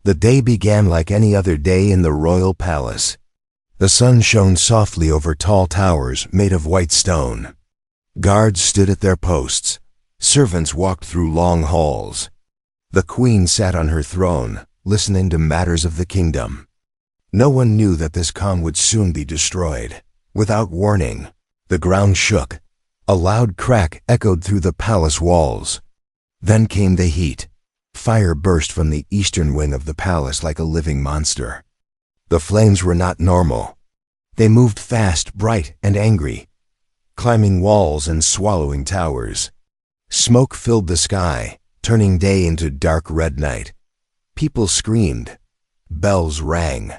The day began like any other day in the royal palace. The sun shone softly over tall towers made of white stone. Guards stood at their posts. Servants walked through long halls. The queen sat on her throne, listening to matters of the kingdom. No one knew that this calm would soon be destroyed. Without warning, the ground shook. A loud crack echoed through the palace walls. Then came the heat. Fire burst from the eastern wing of the palace like a living monster. The flames were not normal. They moved fast, bright, and angry, climbing walls and swallowing towers. Smoke filled the sky, turning day into dark red night. People screamed. Bells rang.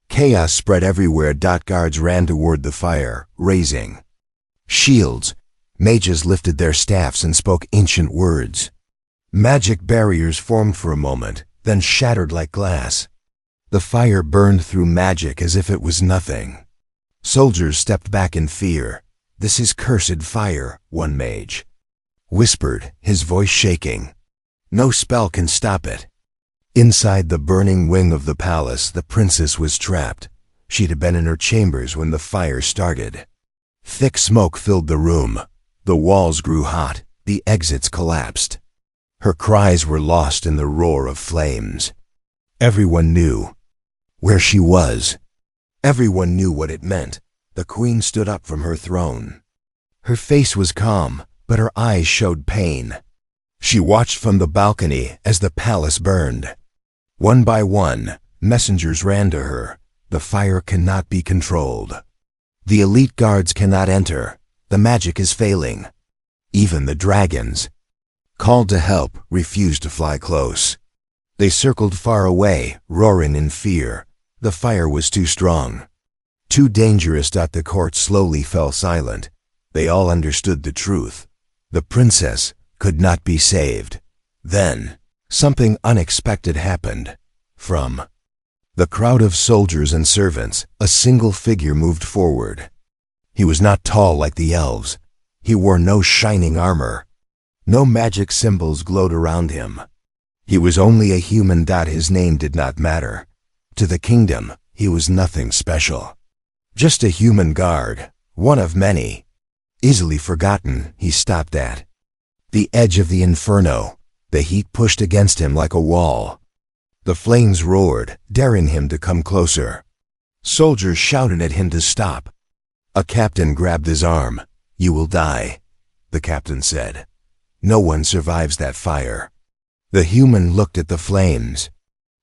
Chaos spread everywhere. Guards ran toward the fire, raising shields. Mages lifted their staffs and spoke ancient words. Magic barriers formed for a moment, then shattered like glass. The fire burned through magic as if it was nothing. Soldiers stepped back in fear. "This is cursed fire," one mage whispered, his voice shaking. "No spell can stop it." Inside the burning wing of the palace, the princess was trapped. She'd have been in her chambers when the fire started. Thick smoke filled the room. The walls grew hot. The exits collapsed. Her cries were lost in the roar of flames. Everyone knew where she was. Everyone knew what it meant. The queen stood up from her throne. Her face was calm, but her eyes showed pain. She watched from the balcony as the palace burned. One by one, messengers ran to her. "The fire cannot be controlled. The elite guards cannot enter. The magic is failing." Even the dragons, called to help, refused to fly close. They circled far away, roaring in fear. The fire was too strong, too dangerous. The court slowly fell silent. They all understood the truth. The princess could not be saved. Then, something unexpected happened. From the crowd of soldiers and servants, a single figure moved forward. He was not tall like the elves. He wore no shining armor. No magic symbols glowed around him. He was only a human. His name did not matter. To the kingdom, he was nothing special. Just a human guard, one of many. Easily forgotten, he stopped at the edge of the Inferno. The heat pushed against him like a wall. The flames roared, daring him to come closer. Soldiers shouted at him to stop. A captain grabbed his arm. "You will die," the captain said. "No one survives that fire." The human looked at the flames.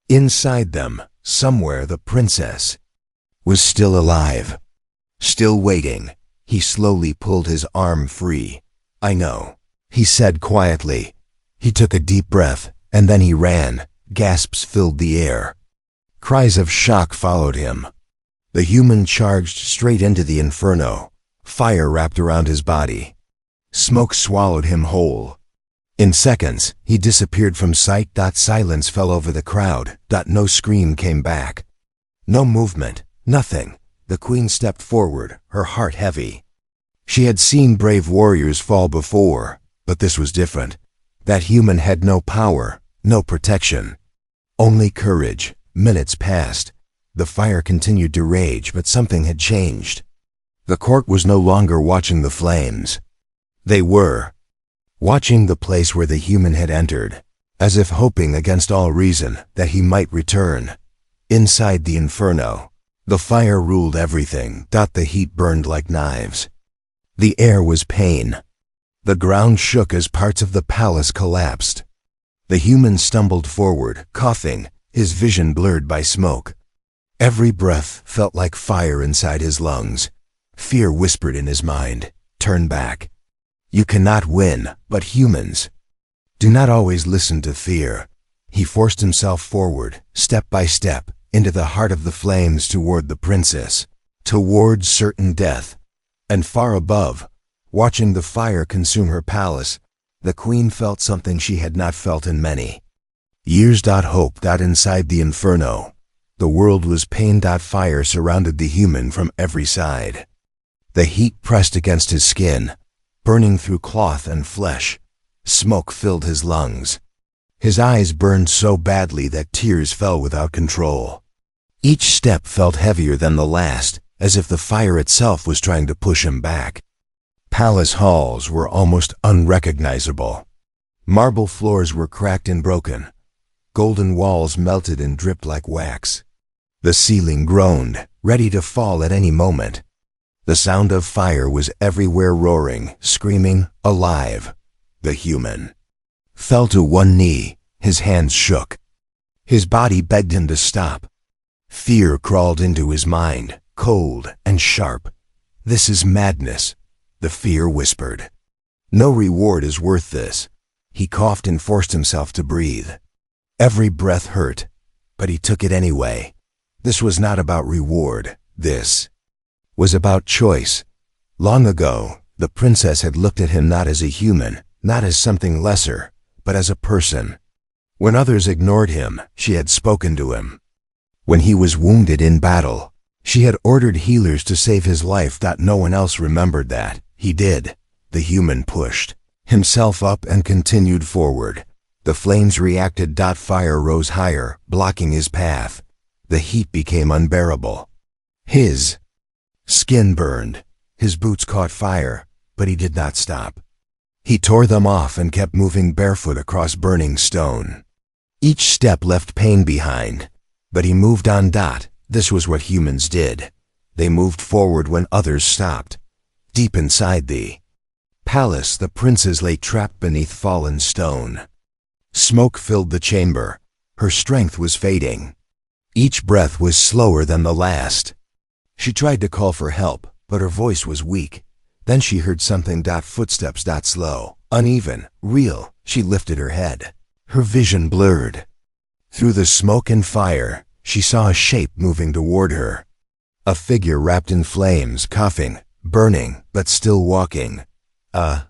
Inside them, somewhere, the princess was still alive, still waiting. He slowly pulled his arm free. "I know," he said quietly. He took a deep breath, and then he ran. Gasps filled the air. Cries of shock followed him. The human charged straight into the Inferno. Fire wrapped around his body. Smoke swallowed him whole. In seconds, he disappeared from sight. Silence fell over the crowd. No scream came back. No movement. Nothing. The queen stepped forward, her heart heavy. She had seen brave warriors fall before, but this was different. That human had no power, no protection. Only courage. Minutes passed. The fire continued to rage, but something had changed. The court was no longer watching the flames. They were watching the place where the human had entered, as if hoping against all reason that he might return. Inside the Inferno, the fire ruled everything. The heat burned like knives. The air was pain. The ground shook as parts of the palace collapsed. The human stumbled forward, coughing, his vision blurred by smoke. Every breath felt like fire inside his lungs. Fear whispered in his mind, "Turn back. You cannot win, but humans do not always listen to fear." He forced himself forward, step by step, into the heart of the flames toward the princess, toward certain death. And far above, watching the fire consume her palace, the queen felt something she had not felt in many years. Hope. Inside the Inferno, the world was pain. Fire surrounded the human from every side. The heat pressed against his skin, burning through cloth and flesh. Smoke filled his lungs. His eyes burned so badly that tears fell without control. Each step felt heavier than the last, as if the fire itself was trying to push him back. Palace halls were almost unrecognizable. Marble floors were cracked and broken. Golden walls melted and dripped like wax. The ceiling groaned, ready to fall at any moment. The sound of fire was everywhere, roaring, screaming, alive. The human fell to one knee, his hands shook. His body begged him to stop. Fear crawled into his mind, cold and sharp. "This is madness," the fear whispered. "No reward is worth this." He coughed and forced himself to breathe. Every breath hurt, but he took it anyway. This was not about reward. This was about choice. Long ago, the princess had looked at him not as a human, not as something lesser, but as a person. When others ignored him, she had spoken to him. When he was wounded in battle, she had ordered healers to save his life. That no one else remembered that. He did. The human pushed himself up and continued forward. The flames reacted. Fire rose higher, blocking his path. The heat became unbearable. His skin burned. His boots caught fire, but he did not stop. He tore them off and kept moving barefoot across burning stone. Each step left pain behind, but he moved on. This was what humans did. They moved forward when others stopped. Deep inside the palace, the princess lay trapped beneath fallen stone. Smoke filled the chamber. Her strength was fading. Each breath was slower than the last. She tried to call for help, but her voice was weak. Then she heard something. Footsteps. Slow, uneven, real. She lifted her head. Her vision blurred. Through the smoke and fire, she saw a shape moving toward her. A figure wrapped in flames, coughing, burning, but still walking. "A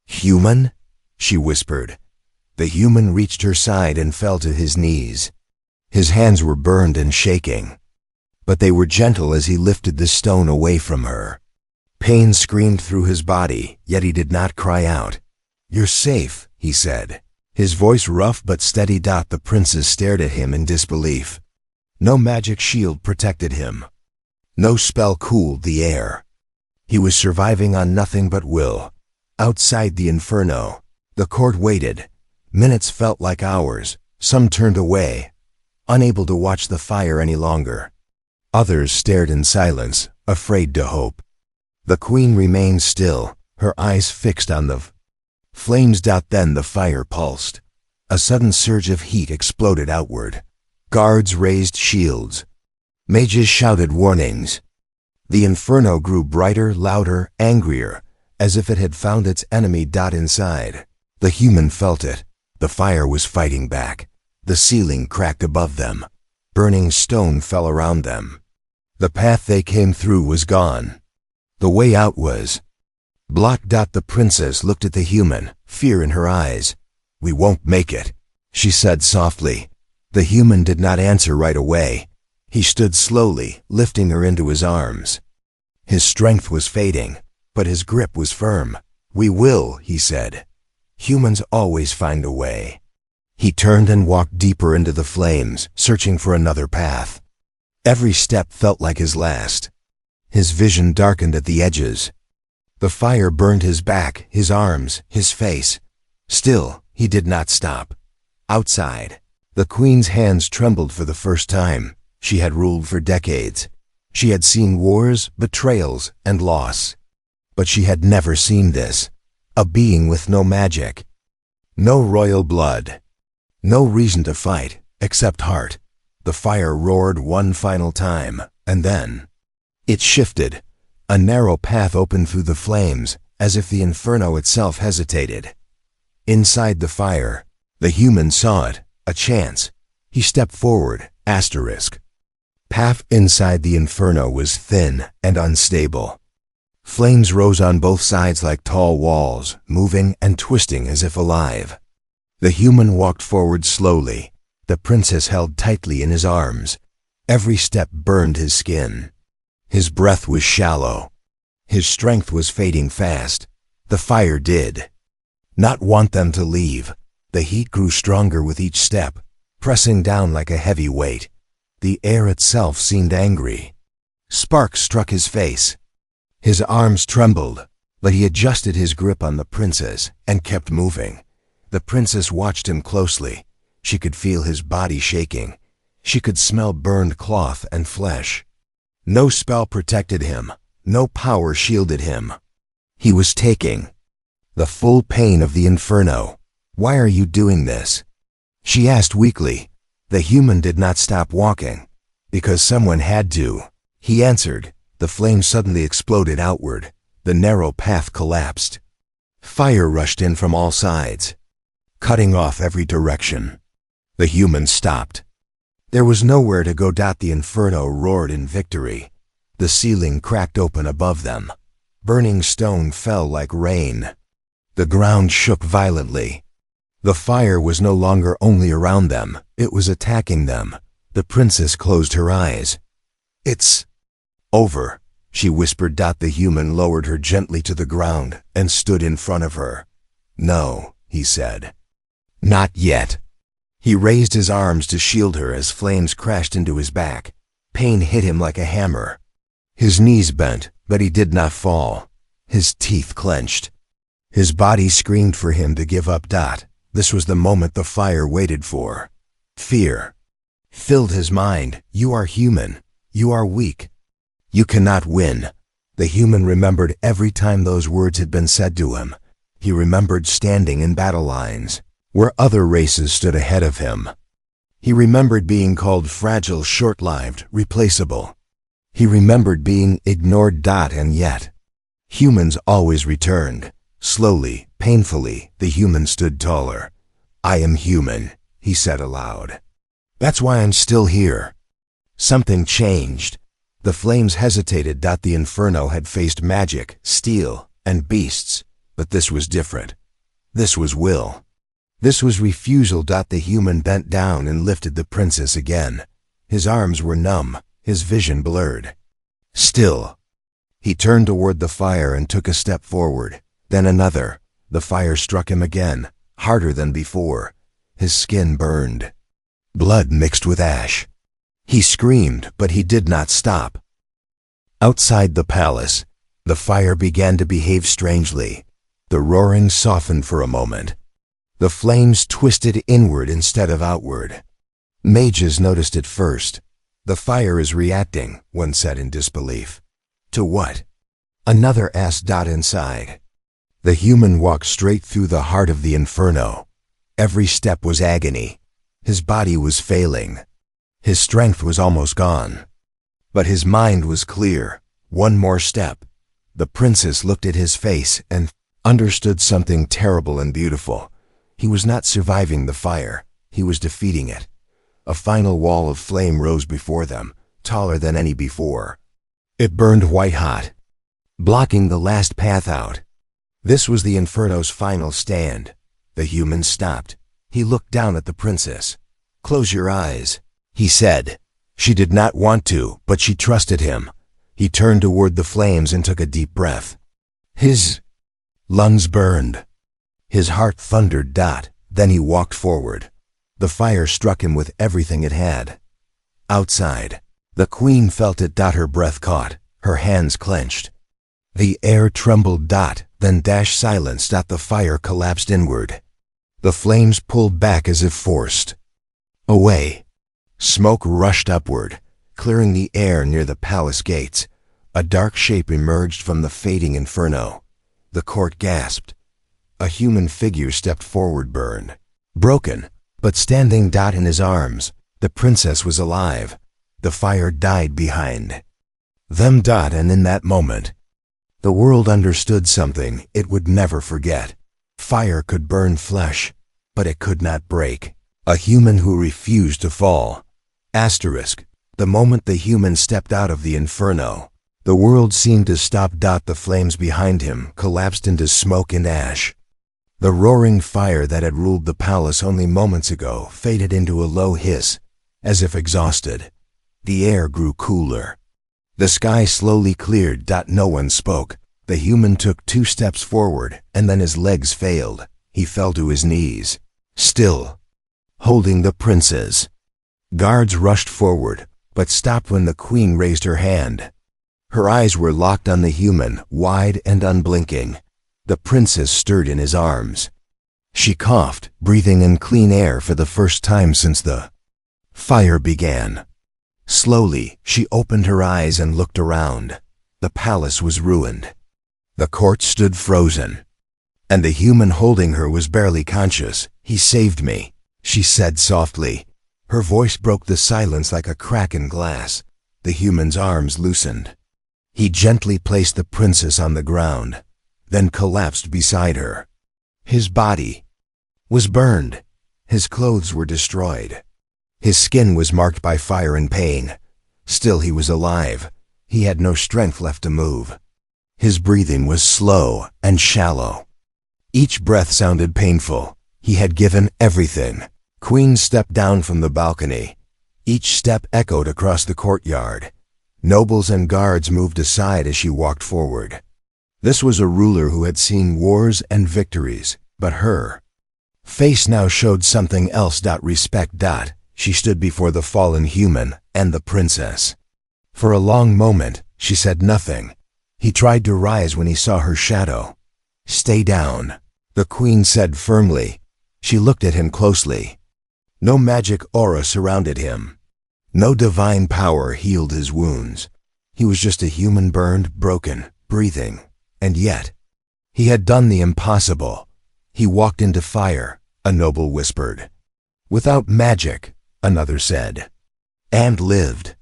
human?" she whispered. The human reached her side and fell to his knees. His hands were burned and shaking, but they were gentle as he lifted the stone away from her. Pain screamed through his body, yet he did not cry out. "You're safe," he said, his voice rough but steady. The princess stared at him in disbelief. No magic shield protected him. No spell cooled the air. He was surviving on nothing but will. Outside the Inferno, the court waited. Minutes felt like hours. Some turned away, unable to watch the fire any longer. Others stared in silence, afraid to hope. The queen remained still, her eyes fixed on the flames. Then the fire pulsed. A sudden surge of heat exploded outward. Guards raised shields. Mages shouted warnings. The Inferno grew brighter, louder, angrier, as if it had found its enemy. Inside, the human felt it. The fire was fighting back. The ceiling cracked above them. Burning stone fell around them. The path they came through was gone. The way out was blocked. The princess looked at the human, fear in her eyes. "We won't make it," she said softly. The human did not answer right away. He stood slowly, lifting her into his arms. His strength was fading, but his grip was firm. "We will," he said. "Humans always find a way." He turned and walked deeper into the flames, searching for another path. Every step felt like his last. His vision darkened at the edges. The fire burned his back, his arms, his face. Still, he did not stop. Outside, the queen's hands trembled for the first time. She had ruled for decades. She had seen wars, betrayals, and loss. But she had never seen this. A being with no magic. No royal blood. No reason to fight, except heart. The fire roared one final time, and then it shifted. A narrow path opened through the flames, as if the Inferno itself hesitated. Inside the fire, the human saw it, a chance. He stepped forward, asterisk. Path inside the Inferno was thin and unstable. Flames rose on both sides like tall walls, moving and twisting as if alive. The human walked forward slowly. The princess held tightly in his arms. Every step burned his skin. His breath was shallow. His strength was fading fast. The fire did not want them to leave. The heat grew stronger with each step, pressing down like a heavy weight. The air itself seemed angry. Sparks struck his face. His arms trembled, but he adjusted his grip on the princess and kept moving. The princess watched him closely. She could feel his body shaking. She could smell burned cloth and flesh. No spell protected him. No power shielded him. He was taking the full pain of the Inferno. "Why are you doing this?" she asked weakly. The human did not stop walking. "Because someone had to," he answered. The flame suddenly exploded outward. The narrow path collapsed. Fire rushed in from all sides, cutting off every direction. The human stopped. There was nowhere to go. The Inferno roared in victory. The ceiling cracked open above them. Burning stone fell like rain. The ground shook violently. The fire was no longer only around them, it was attacking them. The princess closed her eyes. "It's over," she whispered. The human lowered her gently to the ground and stood in front of her. "No," he said. "Not yet." He raised his arms to shield her as flames crashed into his back. Pain hit him like a hammer. His knees bent, but he did not fall. His teeth clenched. His body screamed for him to give up. This was the moment the fire waited for. Fear filled his mind. "You are human. You are weak. You cannot win." The human remembered every time those words had been said to him. He remembered standing in battle lines, where other races stood ahead of him. He remembered being called fragile, short-lived, replaceable. He remembered being ignored. And yet, humans always returned. Slowly, painfully, the human stood taller. "I am human," he said aloud. "That's why I'm still here." Something changed. The flames hesitated. The Inferno had faced magic, steel, and beasts, but this was different. This was will. This was refusal. The human bent down and lifted the princess again. His arms were numb, his vision blurred. "Still." He turned toward the fire and took a step forward. Then another. The fire struck him again, harder than before. His skin burned. Blood mixed with ash. He screamed, but he did not stop. Outside the palace, the fire began to behave strangely. The roaring softened for a moment. The flames twisted inward instead of outward. Mages noticed it first. "The fire is reacting," one said in disbelief. "To what?" another asked. Inside. The human walked straight through the heart of the Inferno. Every step was agony. His body was failing. His strength was almost gone. But his mind was clear. One more step. The princess looked at his face and understood something terrible and beautiful. He was not surviving the fire. He was defeating it. A final wall of flame rose before them, taller than any before. It burned white-hot, blocking the last path out. This was the Inferno's final stand. The human stopped. He looked down at the princess. "Close your eyes," he said. She did not want to, but she trusted him. He turned toward the flames and took a deep breath. His lungs burned. His heart thundered. Then he walked forward. The fire struck him with everything it had. Outside, the queen felt it. Her breath caught. Her hands clenched. The air trembled. Then silenced. The fire collapsed inward. The flames pulled back as if forced away. Smoke rushed upward, clearing the air near the palace gates. A dark shape emerged from the fading Inferno. The court gasped. A human figure stepped forward, burned, broken, but standing. In his arms, the princess was alive. The fire died behind them. And in that moment, the world understood something it would never forget. Fire could burn flesh, but it could not break. A human who refused to fall. The moment the human stepped out of the Inferno, the world seemed to stop. The flames behind him collapsed into smoke and ash. The roaring fire that had ruled the palace only moments ago faded into a low hiss, as if exhausted. The air grew cooler. The sky slowly cleared. No one spoke. The human took 2 steps forward, and then his legs failed. He fell to his knees. still, holding the princes. Guards rushed forward, but stopped when the queen raised her hand. Her eyes were locked on the human, wide and unblinking. The princess stirred in his arms. She coughed, breathing in clean air for the first time since the fire began. Slowly, she opened her eyes and looked around. The palace was ruined. The court stood frozen. And the human holding her was barely conscious. "He saved me," she said softly. Her voice broke the silence like a crack in glass. The human's arms loosened. He gently placed the princess on the ground, then collapsed beside her. His body was burned. His clothes were destroyed. His skin was marked by fire and pain. Still he was alive. He had no strength left to move. His breathing was slow and shallow. Each breath sounded painful. He had given everything. Queen stepped down from the balcony. Each step echoed across the courtyard. Nobles and guards moved aside as she walked forward. This was a ruler who had seen wars and victories, but her face now showed something else. Respect. She stood before the fallen human and the princess. For a long moment, she said nothing. He tried to rise when he saw her shadow. "Stay down," the queen said firmly. She looked at him closely. No magic aura surrounded him. No divine power healed his wounds. He was just a human, burned, broken, breathing. And yet, he had done the impossible. He walked into fire, a noble whispered. Without magic, another said. And lived.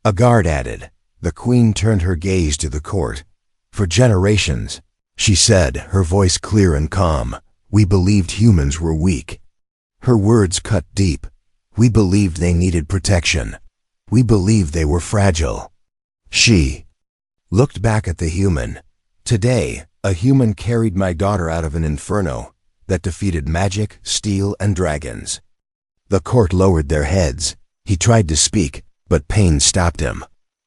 A guard added. The queen turned her gaze to the court. "For generations," she said, her voice clear and calm, "we believed humans were weak." Her words cut deep. We believed they needed protection. We believed they were fragile. She looked back at the human. "Today, a human carried my daughter out of an inferno that defeated magic, steel, and dragons." The court lowered their heads. He tried to speak, but pain stopped him.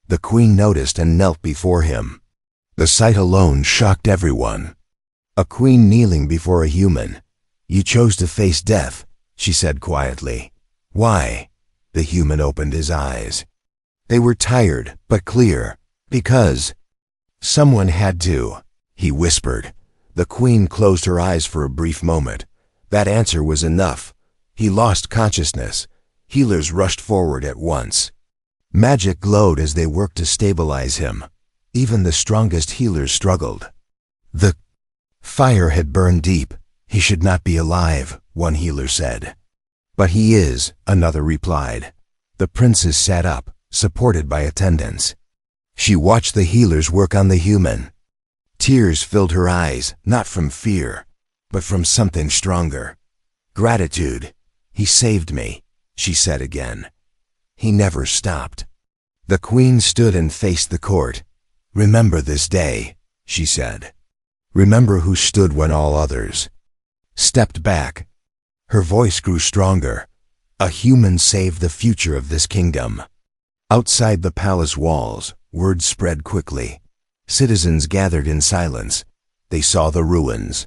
The queen noticed and knelt before him. The sight alone shocked everyone. A queen kneeling before a human. "You chose to face death," she said quietly. "Why?" The human opened his eyes. They were tired, but clear. "Because someone had to," he whispered. The queen closed her eyes for a brief moment. That answer was enough. He lost consciousness. Healers rushed forward at once. Magic glowed as they worked to stabilize him. Even the strongest healers struggled. The fire had burned deep. "He should not be alive," one healer said. "But he is," another replied. The princess sat up, supported by attendants. She watched the healers work on the human. Tears filled her eyes, not from fear, but from something stronger. "Gratitude. He saved me," she said again. He never stopped. The queen stood and faced the court. "Remember this day," she said. "Remember who stood when all others stepped back." Her voice grew stronger. "A human saved the future of this kingdom." Outside the palace walls, word spread quickly. Citizens gathered in silence. They saw the ruins.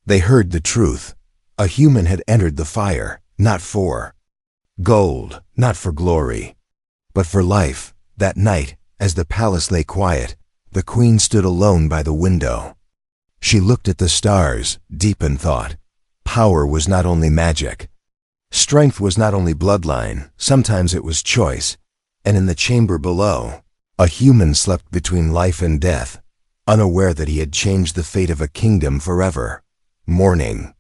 They heard the truth. A human had entered the fire, not for gold, not for glory, but for life. That night, as the palace lay quiet, the queen stood alone by the window. She looked at the stars, deep in thought. Power was not only magic. Strength was not only bloodline, sometimes it was choice. And in the chamber below, a human slept between life and death, unaware that he had changed the fate of a kingdom forever. Morning.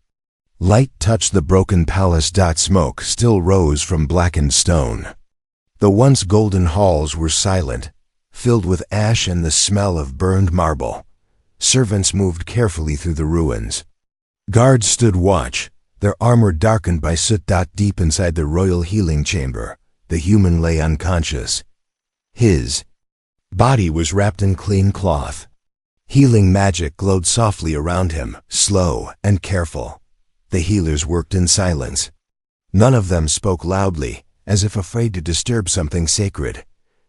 Light touched the broken palace. Smoke still rose from blackened stone. The once golden halls were silent, filled with ash and the smell of burned marble. Servants moved carefully through the ruins. Guards stood watch, their armor darkened by soot. Deep inside the royal healing chamber, the human lay unconscious. His body was wrapped in clean cloth. Healing magic glowed softly around him, slow and careful. The healers worked in silence. None of them spoke loudly, as if afraid to disturb something sacred.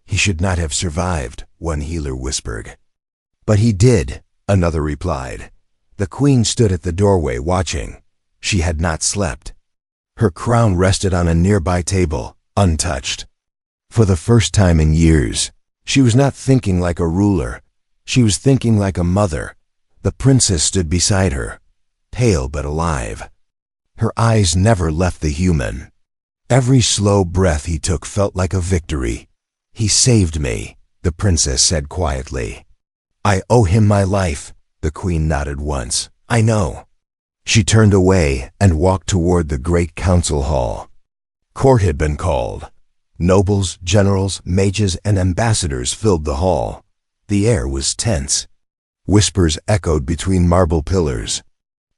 "He should not have survived," one healer whispered. "But he did," another replied. The queen stood at the doorway watching. She had not slept. Her crown rested on a nearby table, untouched. For the first time in years, she was not thinking like a ruler. She was thinking like a mother. The princess stood beside her, pale but alive. Her eyes never left the human. Every slow breath he took felt like a victory. "He saved me," the princess said quietly. "I owe him my life," the queen nodded once. "I know." She turned away and walked toward the great council hall. Court had been called. Nobles, generals, mages, and ambassadors filled the hall. The air was tense. Whispers echoed between marble pillars.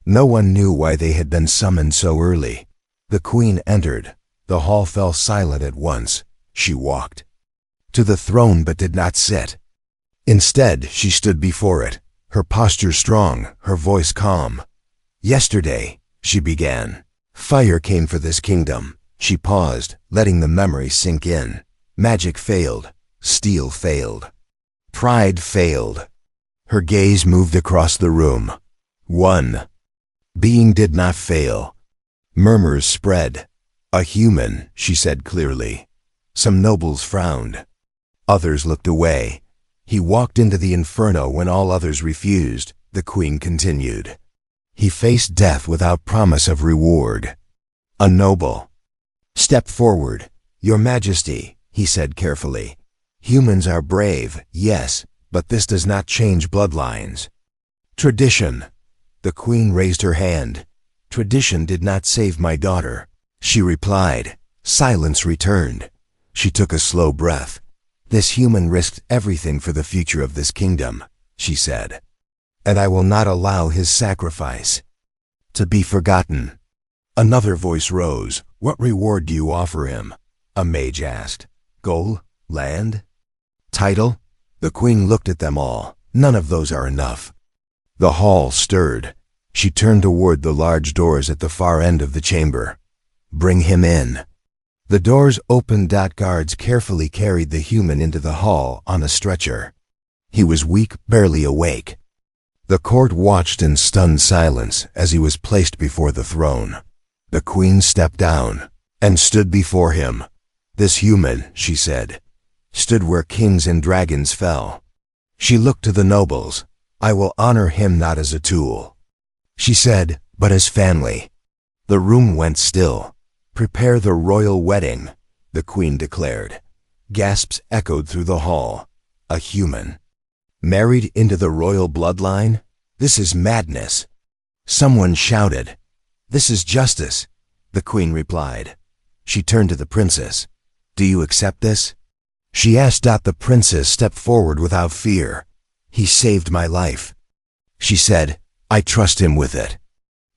No one knew why they had been summoned so early. The queen entered. The hall fell silent at once. She walked to the throne but did not sit. Instead, she stood before it, her posture strong, her voice calm. "Yesterday," she began, "fire came for this kingdom." She paused, letting the memory sink in. Magic failed. Steel failed. Pride failed. Her gaze moved across the room. One being did not fail. Murmurs spread. "A human," she said clearly. Some nobles frowned. Others looked away. "He walked into the Inferno when all others refused," the queen continued. "He faced death without promise of reward." A noble stepped forward. "Your Majesty," he said carefully. "Humans are brave, yes, but this does not change bloodlines." "Tradition." The queen raised her hand. "Tradition did not save my daughter," she replied. Silence returned. She took a slow breath. "This human risked everything for the future of this kingdom," she said. "And I will not allow his sacrifice to be forgotten." Another voice rose. "What reward do you offer him?" a mage asked. "Gold? Land? Title?" The queen looked at them all. "None of those are enough." The hall stirred. She turned toward the large doors at the far end of the chamber. "Bring him in." The doors opened. Guards carefully carried the human into the hall on a stretcher. He was weak, barely awake. The court watched in stunned silence as he was placed before the throne. The queen stepped down and stood before him. "This human," she said, "stood where kings and dragons fell." She looked to the nobles. "I will honor him not as a tool," she said, "but as family." The room went still. "Prepare the royal wedding," the queen declared. Gasps echoed through the hall. A human married into the royal bloodline? This is madness. Someone shouted. "This is justice," the queen replied. She turned to the princess. "Do you accept this?" she asked. The princess stepped forward without fear. "He saved my life," she said. "I trust him with it."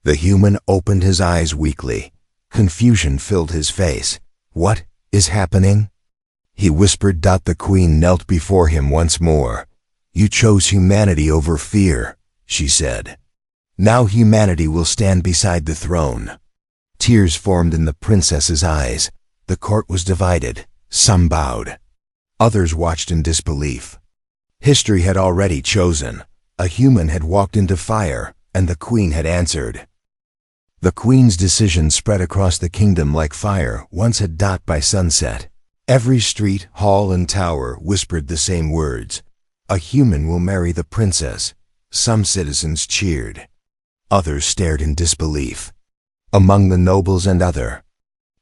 The human opened his eyes weakly. Confusion filled his face. "What is happening?" he whispered. The queen knelt before him once more. "You chose humanity over fear," she said. "Now humanity will stand beside the throne." Tears formed in the princess's eyes. The court was divided. Some bowed. Others watched in disbelief. History had already chosen. A human had walked into fire, and the queen had answered. The queen's decision spread across the kingdom like fire once had died by sunset. Every street, hall, and tower whispered the same words. "A human will marry the princess." Some citizens cheered. Others stared in disbelief. Among the nobles and other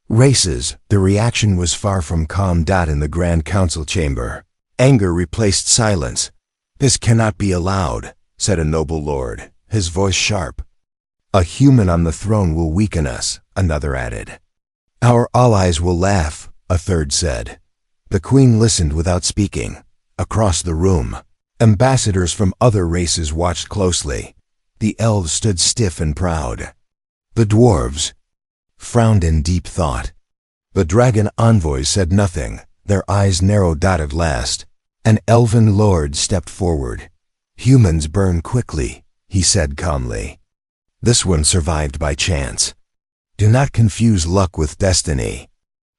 races, the reaction was far from calm. In the Grand Council chamber, anger replaced silence. "This cannot be allowed," said a noble lord, his voice sharp. "A human on the throne will weaken us," another added. "Our allies will laugh," a third said. The queen listened without speaking. Across the room, ambassadors from other races watched closely. The elves stood stiff and proud. The dwarves frowned in deep thought. The dragon envoys said nothing. Their eyes narrowed. At last, an elven lord stepped forward. "Humans burn quickly," he said calmly. "This one survived by chance. Do not confuse luck with destiny."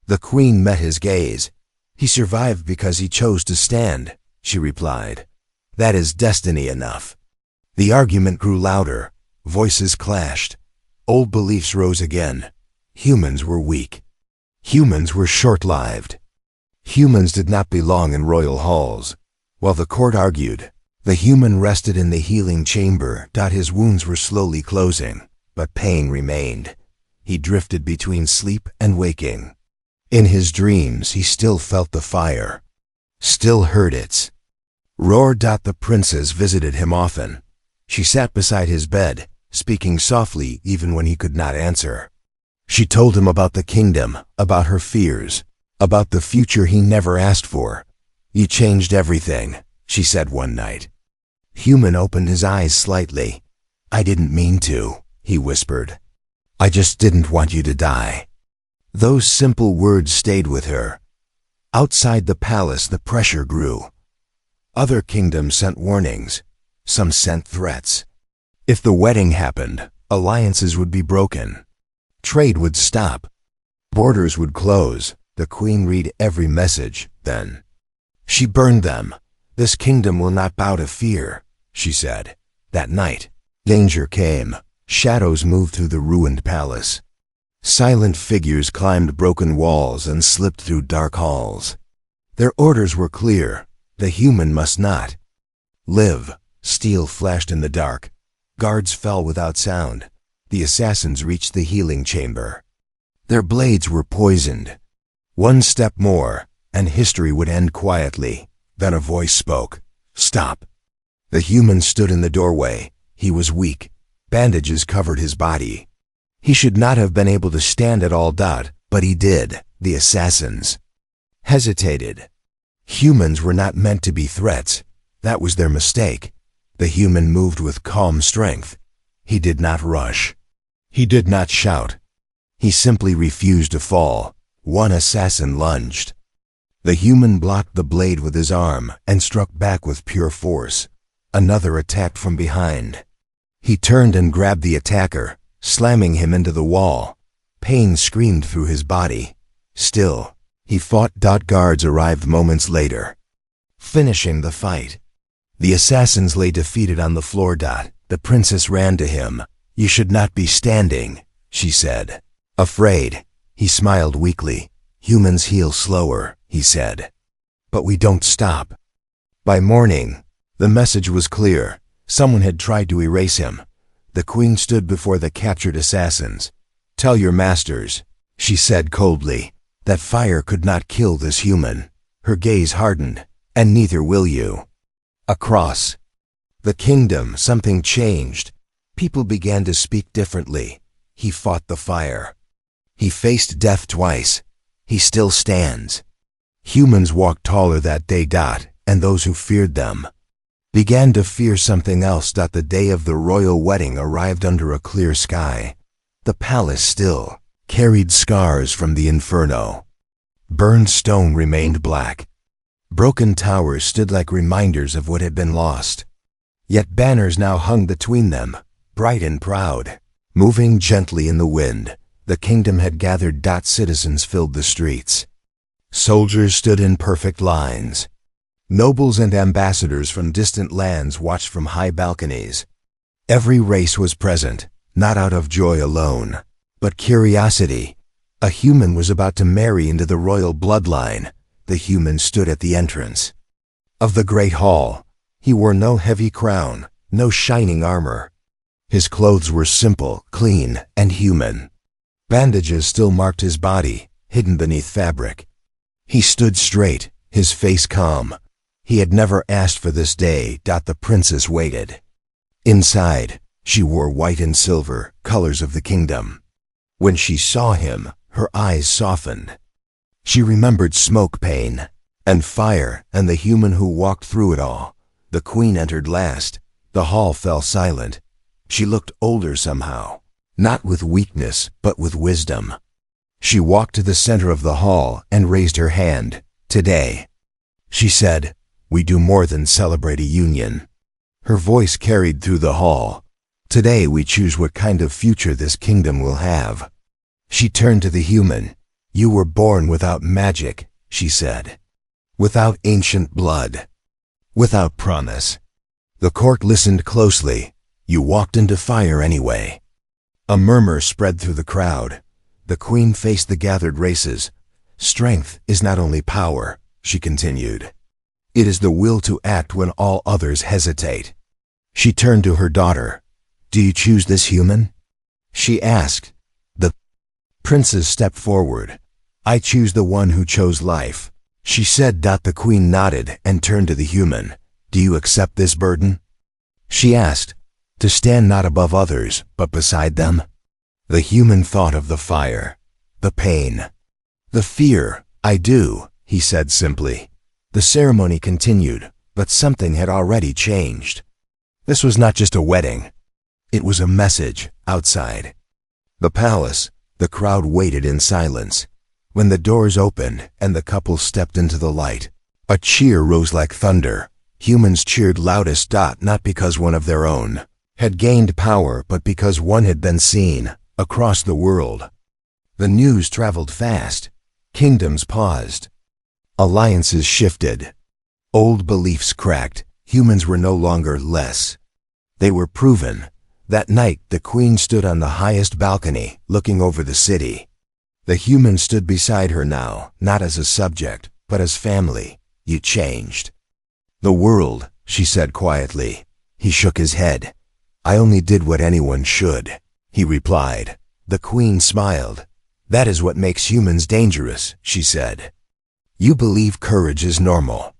The queen met his gaze. "He survived because he chose to stand," she replied. "That is destiny enough." The argument grew louder. Voices clashed. Old beliefs rose again. Humans were weak. Humans were short-lived. Humans did not belong in royal halls. While the court argued, the human rested in the healing chamber. His wounds were slowly closing, but pain remained. He drifted between sleep and waking. In his dreams, he still felt the fire, still heard its roar. The princess visited him often. She sat beside his bed, speaking softly even when he could not answer. She told him about the kingdom, about her fears, about the future he never asked for. "You changed everything," she said one night. Human opened his eyes slightly. "I didn't mean to," he whispered. "I just didn't want you to die." Those simple words stayed with her. Outside the palace, the pressure grew. Other kingdoms sent warnings. Some sent threats. If the wedding happened, alliances would be broken. Trade would stop. Borders would close. The queen read every message, then she burned them. "This kingdom will not bow to fear," she said. That night, danger came. Shadows moved through the ruined palace. Silent figures climbed broken walls and slipped through dark halls. Their orders were clear. The human must not live. Steel flashed in the dark. Guards fell without sound. The assassins reached the healing chamber. Their blades were poisoned. One step more, and history would end quietly. Then a voice spoke. "Stop." The human stood in the doorway. He was weak. Bandages covered his body. He should not have been able to stand at all. But he did. The assassins hesitated. Humans were not meant to be threats. That was their mistake. The human moved with calm strength. He did not rush. He did not shout. He simply refused to fall. One assassin lunged. The human blocked the blade with his arm and struck back with pure force. Another attacked from behind. He turned and grabbed the attacker, slamming him into the wall. Pain screamed through his body. Still, he fought. Guards arrived moments later, finishing the fight. The assassins lay defeated on the floor. The princess ran to him. "You should not be standing," she said. Afraid, he smiled weakly. "Humans heal slower," he said. "But we don't stop." By morning, the message was clear. Someone had tried to erase him. The queen stood before the captured assassins. "Tell your masters," she said coldly, "that fire could not kill this human." Her gaze hardened. "And neither will you." Across the kingdom, something changed. People began to speak differently. He fought the fire. He faced death twice. He still stands. Humans walked taller that day. And those who feared them began to fear something else. The day of the royal wedding arrived under a clear sky. The palace still carried scars from the Inferno. Burned stone remained black. Broken towers stood like reminders of what had been lost. Yet banners now hung between them, bright and proud, moving gently in the wind. The kingdom had gathered. Citizens filled the streets. Soldiers stood in perfect lines. Nobles and ambassadors from distant lands watched from high balconies. Every race was present, not out of joy alone, but curiosity. A human was about to marry into the royal bloodline. The human stood at the entrance of the great hall. He wore no heavy crown, no shining armor. His clothes were simple, clean, and human. Bandages still marked his body, hidden beneath fabric. He stood straight, his face calm. He had never asked for this day. The princess waited. Inside, she wore white and silver, colors of the kingdom. When she saw him, her eyes softened. She remembered smoke pain, and fire, and the human who walked through it all. The queen entered last. The hall fell silent. She looked older somehow, not with weakness, but with wisdom. She walked to the center of the hall and raised her hand. "Today," she said, "we do more than celebrate a union." Her voice carried through the hall. "Today we choose what kind of future this kingdom will have." She turned to the human. "You were born without magic," she said. "Without ancient blood. Without promise." The court listened closely. "You walked into fire anyway." A murmur spread through the crowd. The queen faced the gathered races. Strength is not only power, she continued. It is the will to act when all others hesitate. She turned to her daughter. Do you choose this human? She asked. The princess stepped forward. I choose the one who chose life, she said. The queen nodded and turned to the human. Do you accept this burden? She asked. To stand not above others, but beside them? The human thought of the fire, the pain, the fear. I do, he said simply. The ceremony continued, but something had already changed. This was not just a wedding. It was a message outside the palace. The crowd waited in silence. When the doors opened and the couple stepped into the light, a cheer rose like thunder. Humans cheered loudest, not because one of their own had gained power, but because one had been seen across the world. The news traveled fast. Kingdoms paused. Alliances shifted. Old beliefs cracked. Humans were no longer less. They were proven. That night, the queen stood on the highest balcony, looking over the city. The human stood beside her now, not as a subject, but as family. You changed the world, she said quietly. He shook his head. I only did what anyone should, he replied. The queen smiled. That is what makes humans dangerous, she said. You believe courage is normal.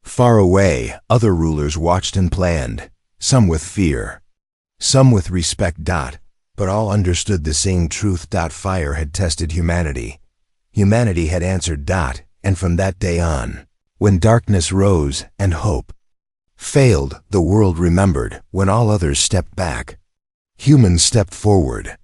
Far away, other rulers watched and planned, some with fear, some with respect. But all understood the same truth. Fire had tested humanity. Humanity had answered. And from that day on, when darkness rose and hope failed, the world remembered. When all others stepped back, humans stepped forward.